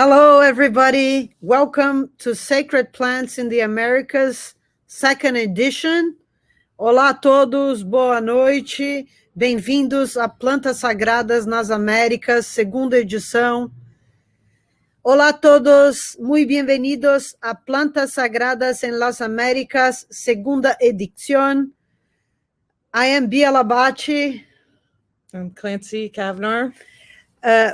Hello, everybody. Welcome to Sacred Plants in the Americas, second edition. Olá a todos, boa noite. Bem-vindos a Plantas Sagradas nas Américas, segunda edição. Olá a todos, muy bienvenidos a Plantas Sagradas en las Américas, segunda edición. I am Bia Labate. I'm Clancy Kavnar.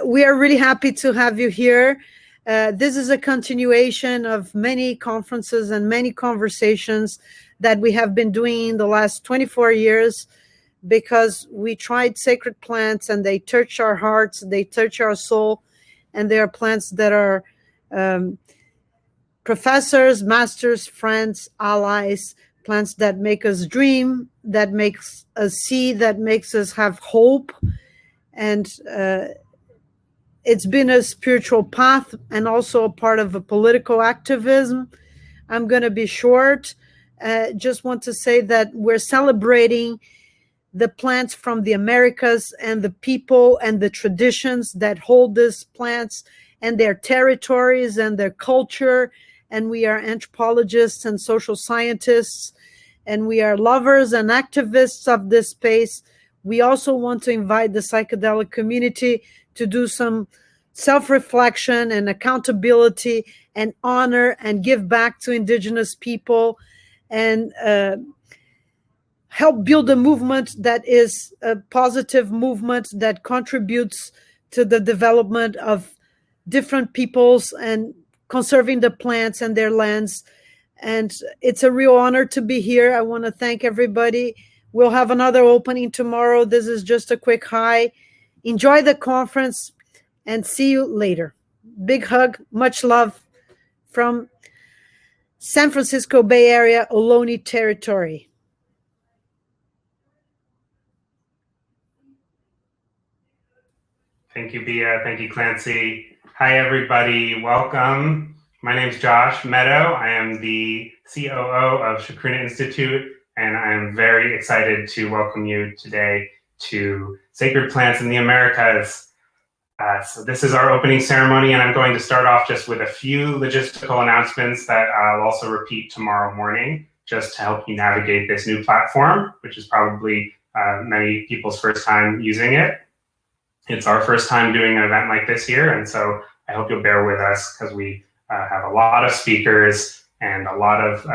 We are really happy to have you here. This is a continuation of many conferences and many conversations that we have been doing in the last 24 years because we tried sacred plants and they touch our hearts, they touch our soul, and they are plants that are professors, masters, friends, allies, plants that make us dream, that makes us see, that makes us have hope. And it's been a spiritual path and also a part of a political activism. I'm going to be short. Just want to say that we're celebrating the plants from the Americas and the people and the traditions that hold these plants and their territories and their culture. And we are anthropologists and social scientists, and we are lovers and activists of this space. We also want to invite the psychedelic community to do some self-reflection and accountability and honor and give back to indigenous people and help build a movement that is a positive movement that contributes to the development of different peoples and conserving the plants and their lands. And it's a real honor to be here. I want to thank everybody. We'll have another opening tomorrow. This is just a quick hi. Enjoy the conference and see you later. Big hug, much love from San Francisco Bay Area, Ohlone territory. Thank you, Bia. Thank you, Clancy. Hi, everybody. Welcome. My name is Josh Meadow. I am the COO of Chacruna Institute, and I am very excited to welcome you today to Sacred Plants in the Americas. So this is our opening ceremony, and I'm going to start off just with a few logistical announcements that I'll also repeat tomorrow morning, just to help you navigate this new platform, which is probably many people's first time using it. It's our first time doing an event like this here, and so I hope you'll bear with us because we have a lot of speakers and a lot of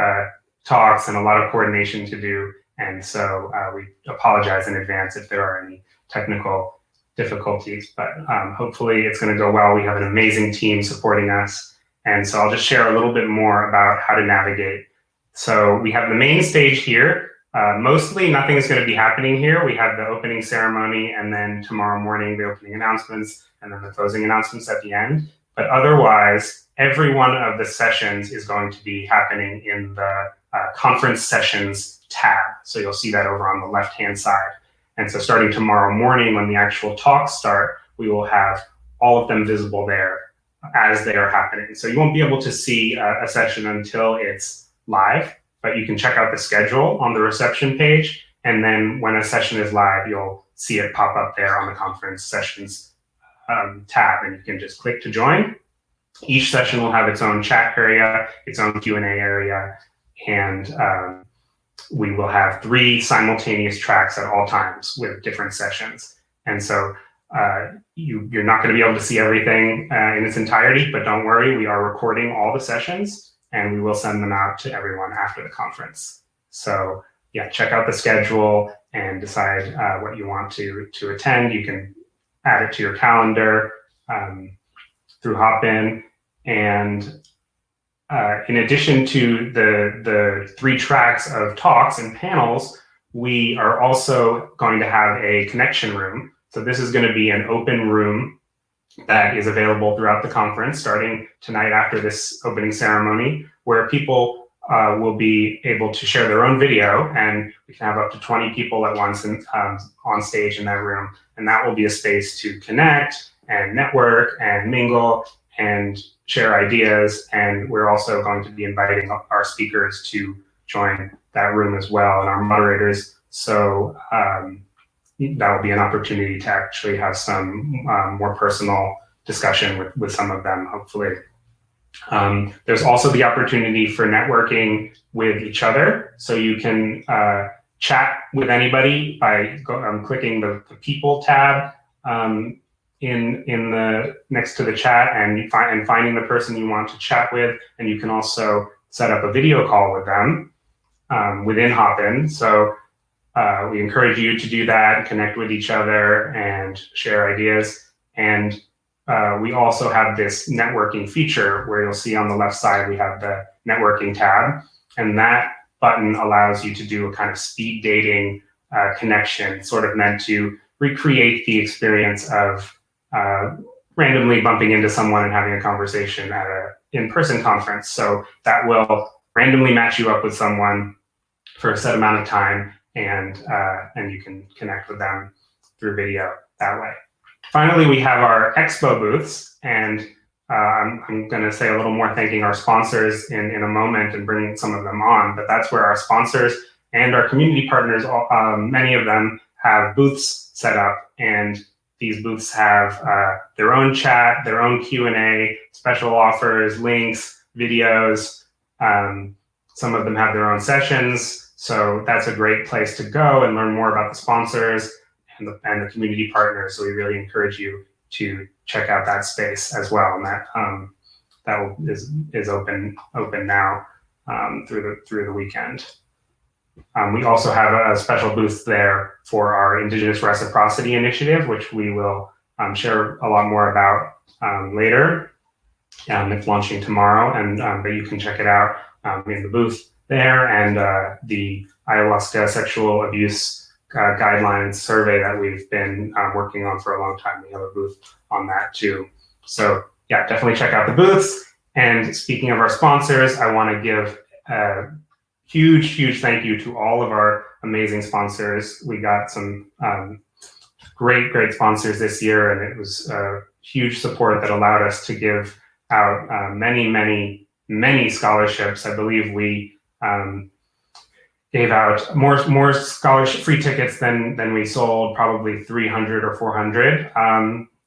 talks and a lot of coordination to do. And so we apologize in advance if there are any technical difficulties, but hopefully it's going to go well. We have an amazing team supporting us. And so I'll just share a little bit more about how to navigate. So we have the main stage here. Mostly nothing is going to be happening here. We have the opening ceremony and then tomorrow morning, the opening announcements and then the closing announcements at the end. But otherwise, every one of the sessions is going to be happening in the conference sessions tab. So you'll see that over on the left-hand side. And so starting tomorrow morning when the actual talks start, we will have all of them visible there as they are happening. So you won't be able to see a session until it's live, but you can check out the schedule on the reception page. And then when a session is live, you'll see it pop up there on the conference sessions tab, and you can just click to join. Each session will have its own chat area, its own Q&A area, and we will have 3 simultaneous tracks at all times with different sessions. And so you're not going to be able to see everything in its entirety, but don't worry, we are recording all the sessions and we will send them out to everyone after the conference. So yeah, check out the schedule and decide what you want to attend. You can add it to your calendar through Hopin. And in addition to the 3 tracks of talks and panels, we are also going to have a connection room. So this is going to be an open room that is available throughout the conference, starting tonight after this opening ceremony, where people will be able to share their own video, and we can have up to 20 people at once on stage in that room. And that will be a space to connect and network and mingle and share ideas. And we're also going to be inviting our speakers to join that room as well, and our moderators. So that will be an opportunity to actually have some more personal discussion with some of them, hopefully. There's also the opportunity for networking with each other. So you can chat with anybody by clicking the People tab in the next to the chat, and finding the person you want to chat with. And you can also set up a video call with them within Hopin. So we encourage you to do that, connect with each other, and share ideas. And we also have this networking feature where you'll see on the left side we have the networking tab, and that button allows you to do a kind of speed dating connection, sort of meant to recreate the experience of randomly bumping into someone and having a conversation at an in-person conference. So that will randomly match you up with someone for a set amount of time, and you can connect with them through video that way. Finally, we have our expo booths, and I'm going to say a little more thanking our sponsors in a moment and bringing some of them on, but that's where our sponsors and our community partners, many of them have booths set up, and these booths have their own chat, their own Q&A, special offers, links, videos. Some of them have their own sessions, so that's a great place to go and learn more about the sponsors and the community partners. So we really encourage you to check out that space as well, and that is open now through the weekend. We also have a special booth there for our Indigenous Reciprocity Initiative, which we will share a lot more about later. It's launching tomorrow, but you can check it out in the booth there, and the ayahuasca sexual abuse guidelines survey that we've been working on for a long time. We have a booth on that too. So yeah, definitely check out the booths. And speaking of our sponsors, I want to give a huge thank you to all of our amazing sponsors. We got some great sponsors this year, and it was huge support that allowed us to give out many scholarships. I believe we gave out more scholarship free tickets than we sold, probably 300 or 400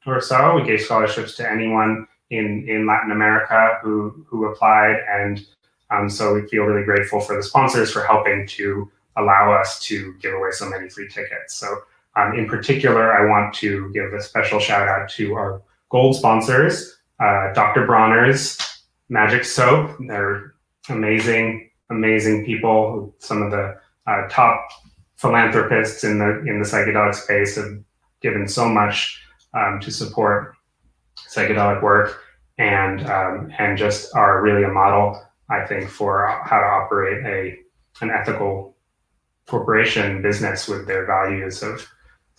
or so. We gave scholarships to anyone in Latin America who applied, and so we feel really grateful for the sponsors for helping to allow us to give away so many free tickets. So in particular, I want to give a special shout out to our gold sponsors, Dr. Bronner's Magic Soap. They're amazing people. Some of the top philanthropists in the psychedelic space have given so much to support psychedelic work, and just are really a model, I think, for how to operate an ethical corporation business with their values of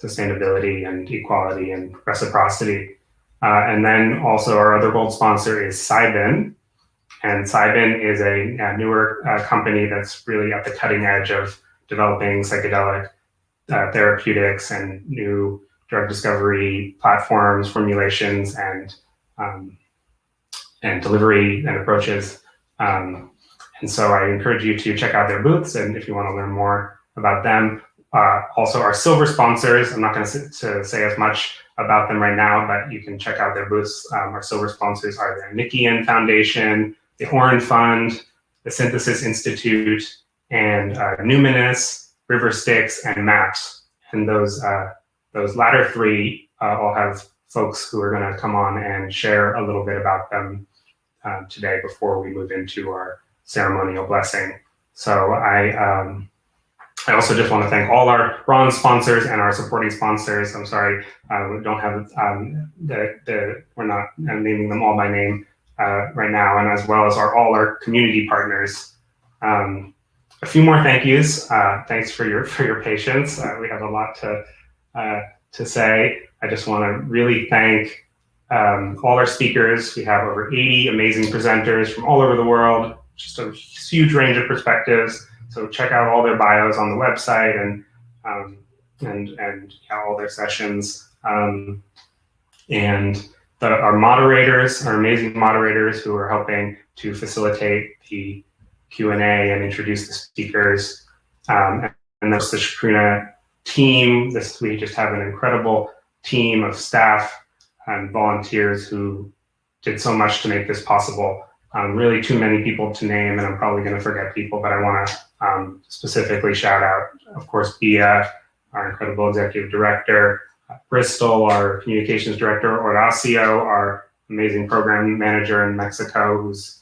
sustainability and equality and reciprocity. And then also our other gold sponsor is Cybin. And Cybin is a newer company that's really at the cutting edge of developing psychedelic therapeutics and new drug discovery platforms, formulations, and delivery and approaches. And so I encourage you to check out their booths, and if you want to learn more about them. Also our silver sponsors, I'm not going to say as much about them right now, but you can check out their booths. Our silver sponsors are the Nikian Foundation, the Oren Fund, the Synthesis Institute, and Numinous, River Styx, and MAPS. And those latter three all have folks who are going to come on and share a little bit about them today before we move into our ceremonial blessing. So I also just want to thank all our bronze sponsors and our supporting sponsors. I'm sorry, we don't have we're not naming them all by name right now, and as well as all our community partners. A few more thank yous. Thanks for your patience. We have a lot to say. I just want to really thank all our speakers. We have over 80 amazing presenters from all over the world, just a huge range of perspectives. So check out all their bios on the website and all their sessions. And our moderators, our amazing moderators who are helping to facilitate the Q&A and introduce the speakers. And there's the Chacruna team. We just have an incredible team of staff and volunteers who did so much to make this possible. Really too many people to name, and I'm probably going to forget people, but I want to specifically shout out, of course, Bia, our incredible executive director, Bristol, our communications director, Horacio, our amazing program manager in Mexico, who's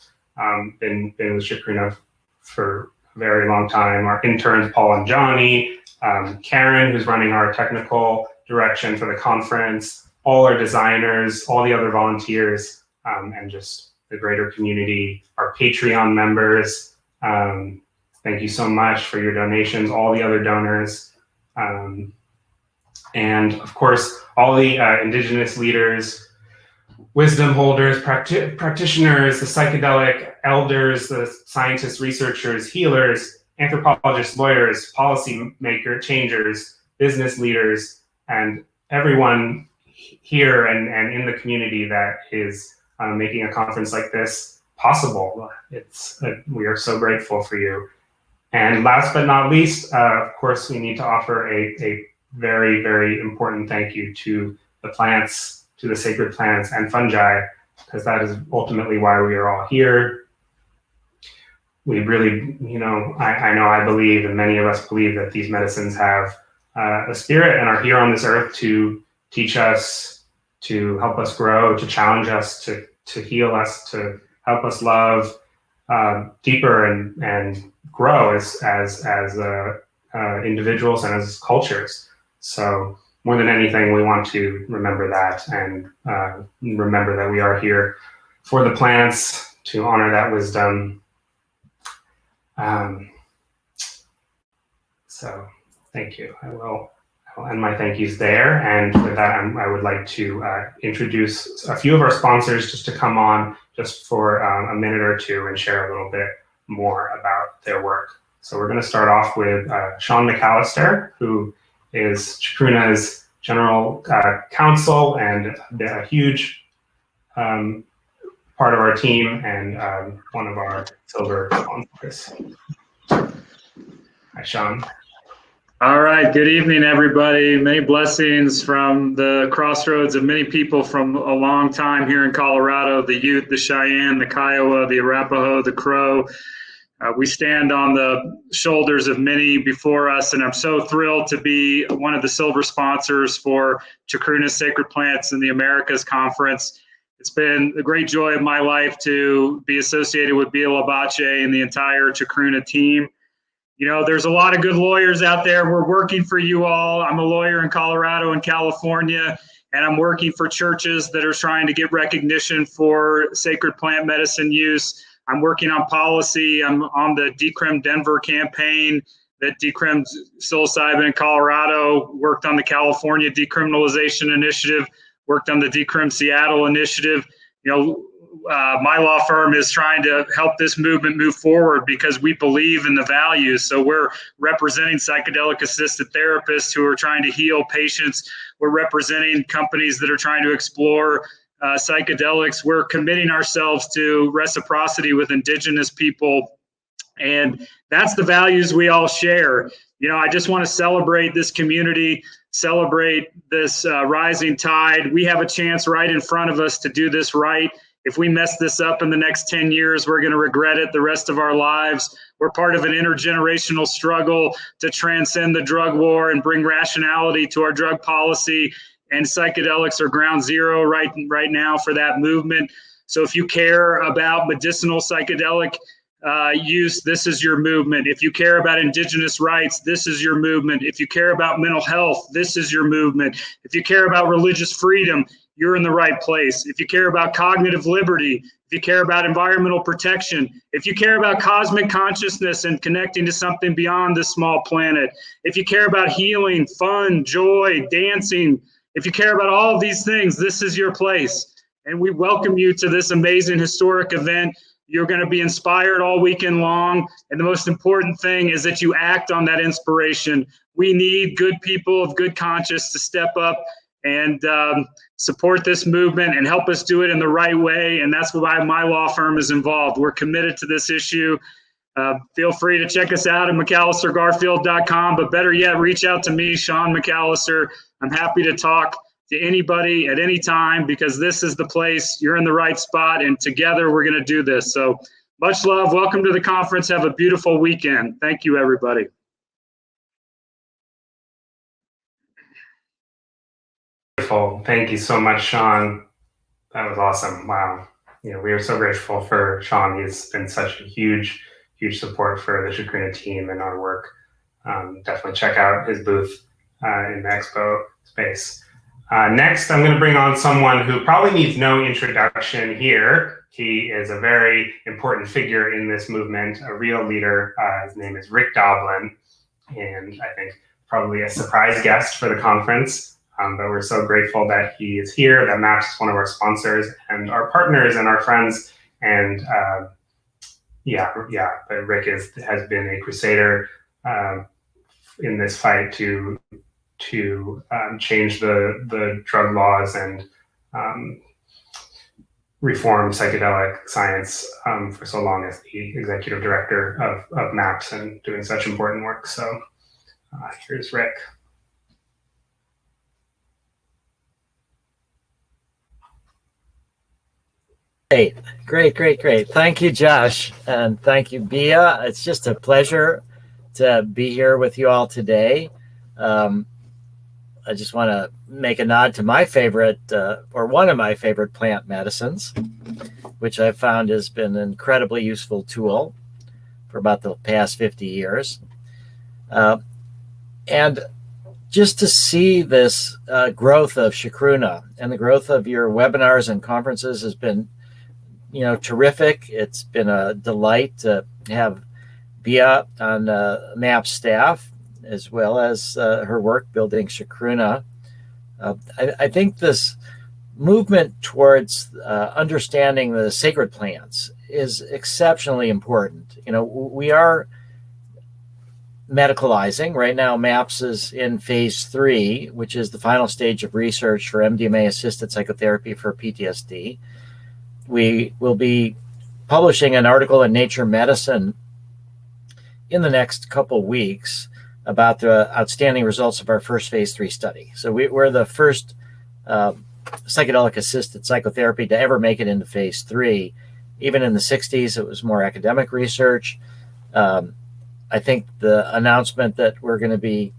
been with Chacruna for a very long time, our interns, Paul and Johnny, Karen, who's running our technical direction for the conference, all our designers, all the other volunteers, and just the greater community, our Patreon members. Thank you so much for your donations, all the other donors. And of course, all the indigenous leaders, wisdom holders, practitioners, the psychedelic elders, the scientists, researchers, healers, anthropologists, lawyers, policy changers, business leaders, and everyone here and in the community that is making a conference like this possible. We are so grateful for you. And last but not least, of course, we need to offer a very, very important thank you to the plants, to the sacred plants and fungi, because that is ultimately why we are all here. We really, I believe, and many of us believe, that these medicines have a spirit and are here on this earth to teach us, to help us grow, to challenge us, to heal us, to help us love deeper and grow as individuals and as cultures. So more than anything, we want to remember that and remember that we are here for the plants, to honor that wisdom. So thank you. I'll end my thank yous there. And with that, I would like to introduce a few of our sponsors just to come on just for a minute or two and share a little bit more about their work. So we're going to start off with Sean McAllister, who is Chacruna's general counsel and a huge part of our team and one of our silver sponsors. Hi, Sean. All right. Good evening, everybody. Many blessings from the crossroads of many people from a long time here in Colorado, the Ute, the Cheyenne, the Kiowa, the Arapaho, the Crow. We stand on the shoulders of many before us, and I'm so thrilled to be one of the silver sponsors for Chacruna's Sacred Plants in the Americas Conference. It's been a great joy of my life to be associated with Bia Labache and the entire Chacruna team. You know, there's a lot of good lawyers out there. We're working for you all. I'm a lawyer in Colorado and California, and I'm working for churches that are trying to get recognition for sacred plant medicine use. I'm working on policy. I'm on the Decrim Denver campaign that decrimmed psilocybin in Colorado, worked on the California decriminalization initiative, worked on the Decrim Seattle initiative. You know, my law firm is trying to help this movement move forward because we believe in the values. So we're representing psychedelic assisted therapists who are trying to heal patients. We're representing companies that are trying to explore psychedelics. We're committing ourselves to reciprocity with indigenous people. And that's the values we all share. You know, I just want to celebrate this community, celebrate this rising tide. We have a chance right in front of us to do this right. If we mess this up in the next 10 years, we're going to regret it the rest of our lives. We're part of an intergenerational struggle to transcend the drug war and bring rationality to our drug policy. And psychedelics are ground zero right now for that movement. So if you care about medicinal psychedelic use, this is your movement. If you care about indigenous rights, this is your movement. If you care about mental health, this is your movement. If you care about religious freedom, you're in the right place. If you care about cognitive liberty, if you care about environmental protection, if you care about cosmic consciousness and connecting to something beyond this small planet, if you care about healing, fun, joy, dancing, if you care about all of these things, this is your place. And we welcome you to this amazing historic event. You're going to be inspired all weekend long. And the most important thing is that you act on that inspiration. We need good people of good conscience to step up and support this movement and help us do it in the right way. And that's why my law firm is involved. We're committed to this issue. Feel free to check us out at McAllisterGarfield.com, but better yet, reach out to me, Sean McAllister. I'm happy to talk to anybody at any time, because this is the place. You're in the right spot, and together we're going to do this. So much love. Welcome to the conference. Have a beautiful weekend. Thank you, everybody. Wonderful. Thank you so much, Sean. That was awesome. Wow. We are so grateful for Sean. He's been such a huge support for the Chacruna team and our work. Definitely check out his booth in the expo space. Next, I'm going to bring on someone who probably needs no introduction here. He is a very important figure in this movement, a real leader. His name is Rick Doblin, and I think probably a surprise guest for the conference. But we're so grateful that he is here, that MAPS is one of our sponsors and our partners and our friends. And but Rick has been a crusader in this fight to change the drug laws and reform psychedelic science for so long as the executive director of MAPS and doing such important work. So here's Rick. Great. Thank you, Josh, and thank you, Bia. It's just a pleasure to be here with you all today. I just want to make a nod to my favorite, or one of my favorite plant medicines, which I found has been an incredibly useful tool for about the past 50 years. And just to see this growth of Chacruna and the growth of your webinars and conferences has been terrific. It's been a delight to have Bia on MAPS staff, as well as her work building Chacruna. I think this movement towards understanding the sacred plants is exceptionally important. We are medicalizing. Right now, MAPS is in phase 3, which is the final stage of research for MDMA-assisted psychotherapy for PTSD. We will be publishing an article in Nature Medicine in the next couple weeks about the outstanding results of our first phase 3 study. So we're the first psychedelic-assisted psychotherapy to ever make it into phase 3. Even in the 60s, it was more academic research. I think the announcement that we're going to be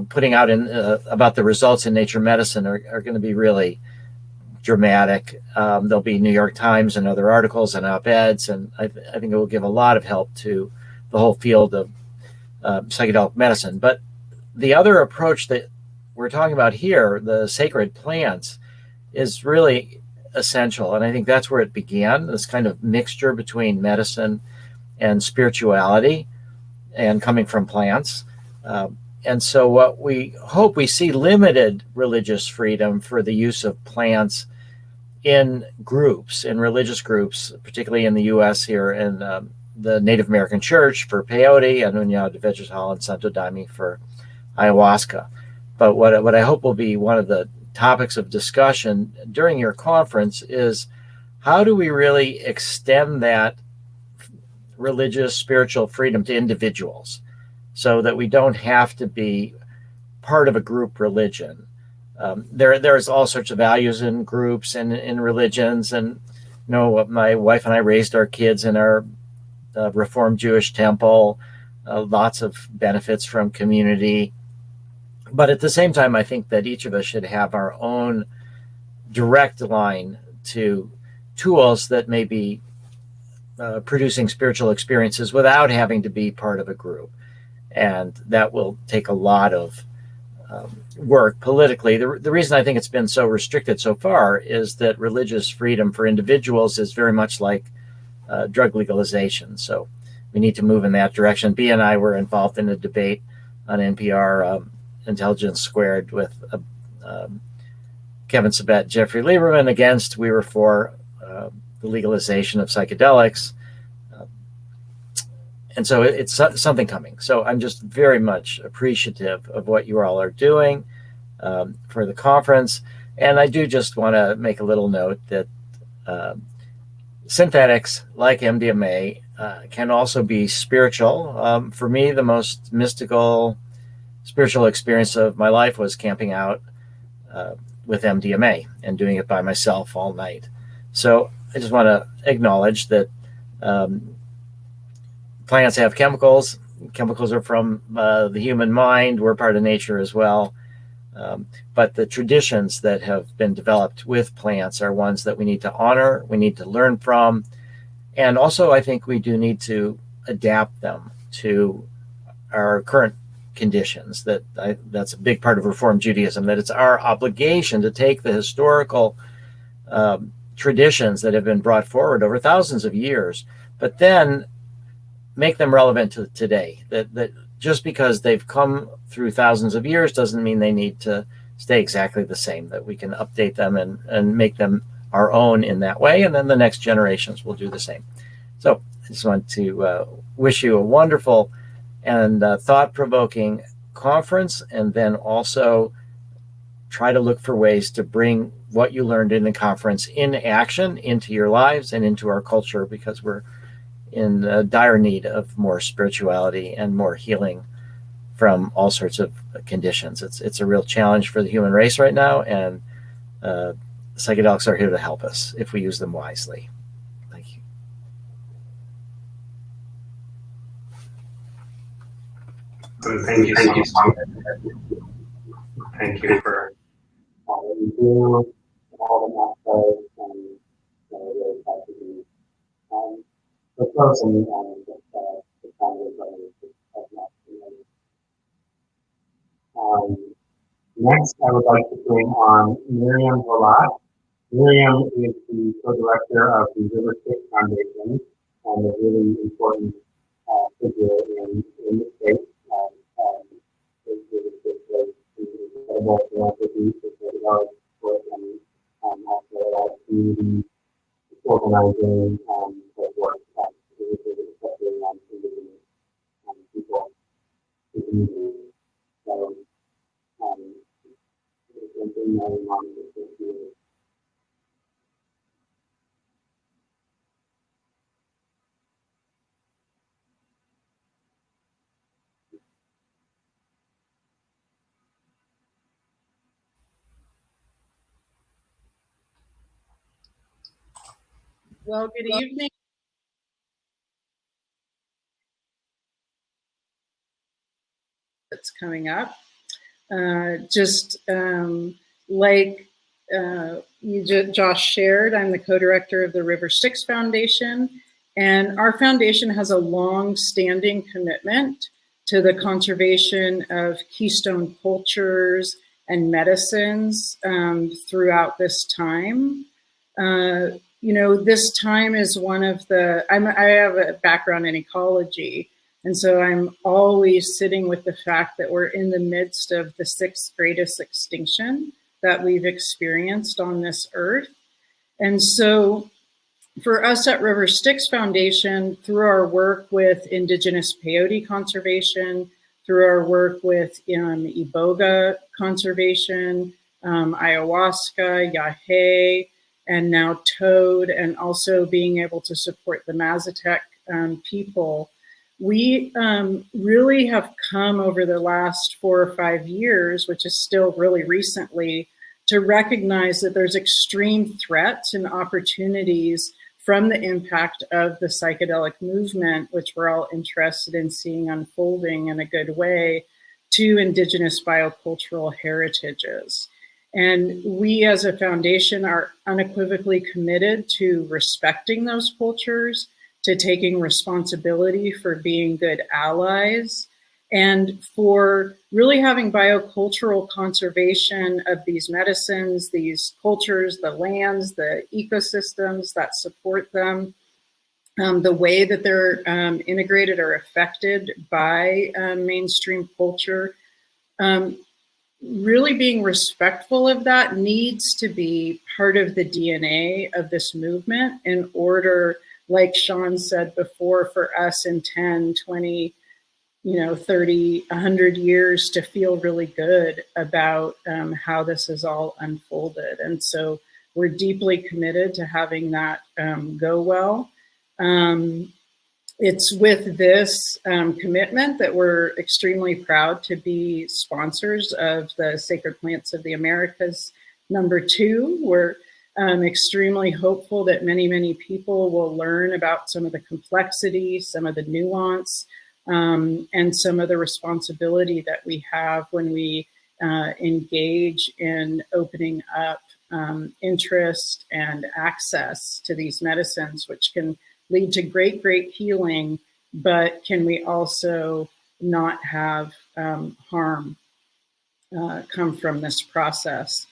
putting out about the results in Nature Medicine are going to be really dramatic. There'll be New York Times and other articles and op-eds, and I think it will give a lot of help to the whole field of psychedelic medicine. But the other approach that we're talking about here, the sacred plants, is really essential. And I think that's where it began, this kind of mixture between medicine and spirituality and coming from plants. And so what we hope, we see limited religious freedom for the use of plants in groups, in religious groups, particularly in the U.S. here, in the Native American Church for peyote, and União de Vegetal and Santo Daime for ayahuasca. But what I hope will be one of the topics of discussion during your conference is, how do we really extend that religious, spiritual freedom to individuals so that we don't have to be part of a group religion? There's all sorts of values in groups and in religions. And, my wife and I raised our kids in our Reformed Jewish temple, lots of benefits from community. But at the same time, I think that each of us should have our own direct line to tools that may be producing spiritual experiences without having to be part of a group. And that will take a lot of work politically. The reason I think it's been so restricted so far is that religious freedom for individuals is very much like drug legalization. So we need to move in that direction. Bea and I were involved in a debate on NPR, Intelligence Squared, with Kevin Sabet, Jeffrey Lieberman against. We were for the legalization of psychedelics. And so it's something coming. So I'm just very much appreciative of what you all are doing for the conference. And I do just want to make a little note that synthetics like MDMA can also be spiritual. For me, the most mystical spiritual experience of my life was camping out with MDMA and doing it by myself all night. So I just want to acknowledge that plants have chemicals. Chemicals are from the human mind. We're part of nature as well. But the traditions that have been developed with plants are ones that we need to honor, we need to learn from. And also, I think we do need to adapt them to our current conditions. That's a big part of Reform Judaism, that it's our obligation to take the historical traditions that have been brought forward over thousands of years, but then make them relevant to today. That just because they've come through thousands of years doesn't mean they need to stay exactly the same, that we can update them and make them our own in that way, and then the next generations will do the same. So I just want to wish you a wonderful and thought-provoking conference, and then also try to look for ways to bring what you learned in the conference in action into your lives and into our culture, because we're in dire need of more spirituality and more healing from all sorts of conditions. It's a real challenge for the human race right now, and psychedelics are here to help us if we use them wisely. Thank you. Thank you so much. Thank you for all that you do, all the macros, and really try to be the close and the kind of next, I would like to bring on Miriam Volat. Miriam is the co-director of the River Styx Foundation and a really important figure in the state. Incredible philanthropy for the large work and also a lot of community organizing work, especially on indigenous people. So, Well, good evening. That's coming up. Just like Josh shared, I'm the co-director of the River Styx Foundation, and our foundation has a long-standing commitment to the conservation of keystone cultures and medicines throughout this time. You know, this time is one of the, I have a background in ecology, and so I'm always sitting with the fact that we're in the midst of the sixth greatest extinction that we've experienced on this earth. And so for us at River Styx Foundation, through our work with indigenous peyote conservation, through our work with iboga conservation, ayahuasca, yahe, and now toad, and also being able to support the Mazatec people, we really have come over the last 4 or 5 years, which is still really recently, to recognize that there's extreme threats and opportunities from the impact of the psychedelic movement, which we're all interested in seeing unfolding in a good way, to indigenous biocultural heritages. And we as a foundation are unequivocally committed to respecting those cultures, to taking responsibility for being good allies, and for really having biocultural conservation of these medicines, these cultures, the lands, the ecosystems that support them, the way that they're integrated or affected by mainstream culture. Really being respectful of that needs to be part of the DNA of this movement in order, like Sean said before, for us in 10, 20, 30, 100 years to feel really good about how this has all unfolded. And so we're deeply committed to having that go well. It's with this commitment that we're extremely proud to be sponsors of the Sacred Plants of the Americas #2. We're extremely hopeful that many, many people will learn about some of the complexity, some of the nuance, and some of the responsibility that we have when we engage in opening up interest and access to these medicines, which can lead to great, great healing, but can we also not have harm come from this process?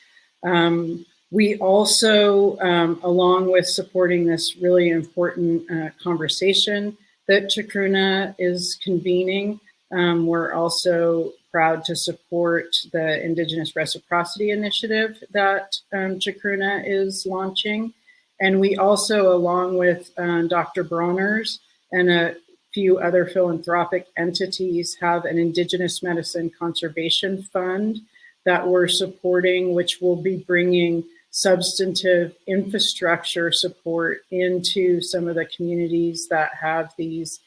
We also, along with supporting this really important conversation that Chacruna is convening, we're also proud to support the Indigenous Reciprocity Initiative that Chacruna is launching. And we also, along with Dr. Bronner's and a few other philanthropic entities, have an Indigenous Medicine Conservation Fund that we're supporting, which will be bringing substantive infrastructure support into some of the communities that have these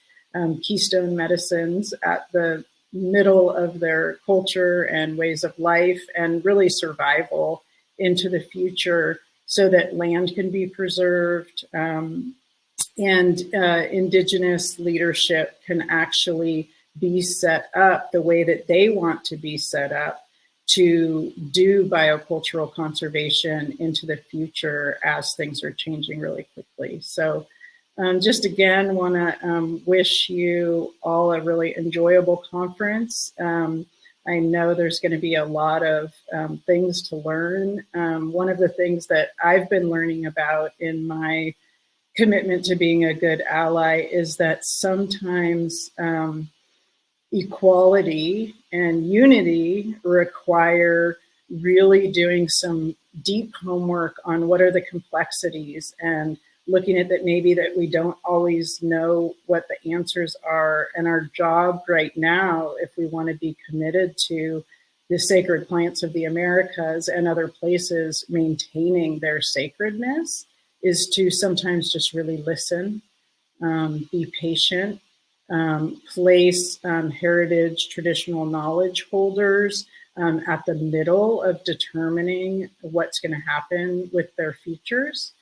keystone medicines at the middle of their culture and ways of life, and really survival into the future, so that land can be preserved and Indigenous leadership can actually be set up the way that they want to be set up to do biocultural conservation into the future as things are changing really quickly. So just again, want to wish you all a really enjoyable conference. I know there's going to be a lot of things to learn. One of the things that I've been learning about in my commitment to being a good ally is that sometimes equality and unity require really doing some deep homework on what are the complexities, and looking at that maybe that we don't always know what the answers are. And our job right now, if we want to be committed to the sacred plants of the Americas and other places maintaining their sacredness, is to sometimes just really listen, be patient, place heritage traditional knowledge holders at the middle of determining what's going to happen with their futures.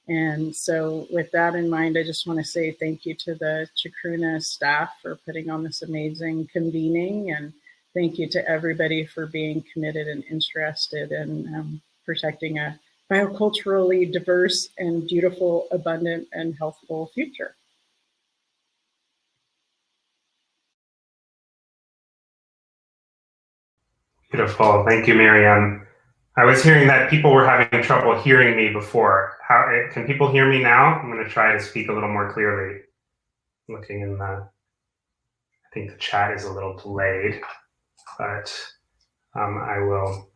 And so with that in mind, I just want to say thank you to the Chacruna staff for putting on this amazing convening, and thank you to everybody for being committed and interested in protecting a bioculturally diverse and beautiful, abundant, and healthful future. Beautiful. Thank you, Miriam. I was hearing that people were having trouble hearing me before. Can people hear me now? I'm going to try to speak a little more clearly. Looking in I think the chat is a little delayed, but I'll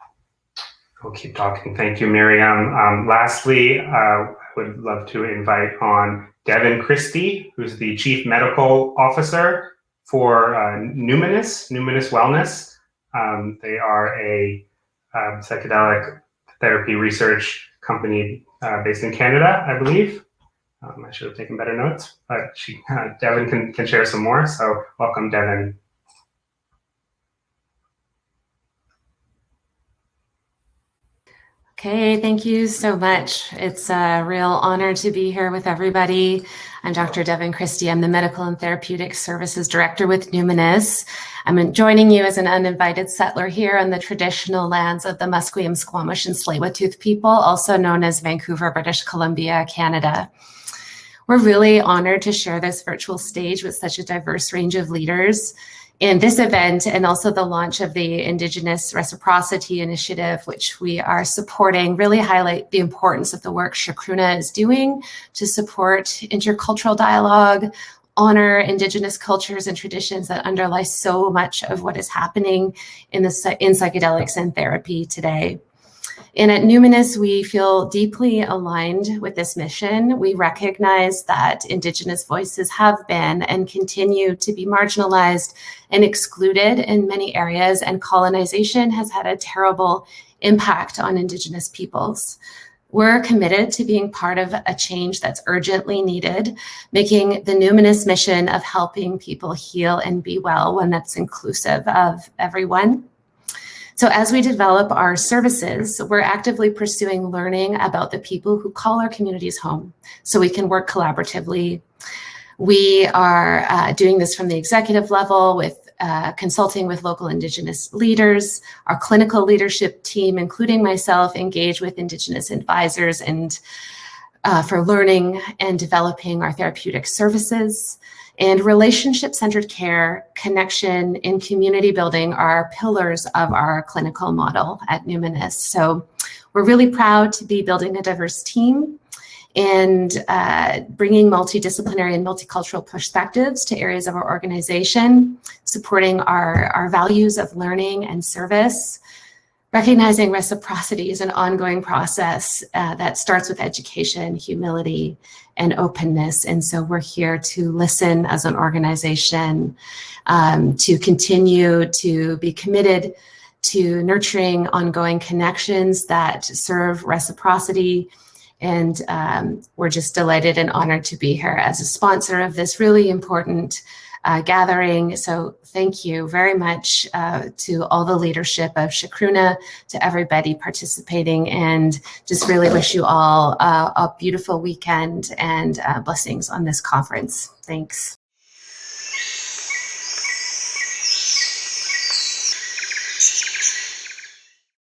keep talking. Thank you, Miriam. Lastly, I would love to invite on Devin Christie, who's the Chief Medical Officer for Numinous Wellness. They are a psychedelic therapy research company based in Canada, I believe. I should have taken better notes, but Devin can share some more. So welcome, Devin. Okay, thank you so much. It's a real honor to be here with everybody. I'm Dr. Devin Christie. I'm the Medical and Therapeutic Services Director with Numinous. I'm joining you as an uninvited settler here on the traditional lands of the Musqueam, Squamish, and Tsleil-Waututh people, also known as Vancouver, British Columbia, Canada. We're really honored to share this virtual stage with such a diverse range of leaders. In this event, and also the launch of the Indigenous Reciprocity Initiative, which we are supporting, really highlight the importance of the work Chacruna is doing to support intercultural dialogue, honor Indigenous cultures and traditions that underlie so much of what is happening in psychedelics and therapy today. And at Numinous, we feel deeply aligned with this mission. We recognize that Indigenous voices have been and continue to be marginalized and excluded in many areas, and colonization has had a terrible impact on Indigenous peoples. We're committed to being part of a change that's urgently needed, making the Numinous mission of helping people heal and be well one that's inclusive of everyone. So as we develop our services, we're actively pursuing learning about the people who call our communities home so we can work collaboratively. We are doing this from the executive level with consulting with local Indigenous leaders. Our clinical leadership team, including myself, engage with Indigenous advisors and for learning and developing our therapeutic services. And relationship-centered care, connection, and community building are pillars of our clinical model at Numinous. So we're really proud to be building a diverse team and bringing multidisciplinary and multicultural perspectives to areas of our organization, supporting our values of learning and service, recognizing reciprocity is an ongoing process that starts with education, humility, and openness. And so we're here to listen as an organization, to continue to be committed to nurturing ongoing connections that serve reciprocity. And we're just delighted and honored to be here as a sponsor of this really important gathering. So thank you very much to all the leadership of Chacruna, to everybody participating, and just really wish you all a beautiful weekend and blessings on this conference. Thanks.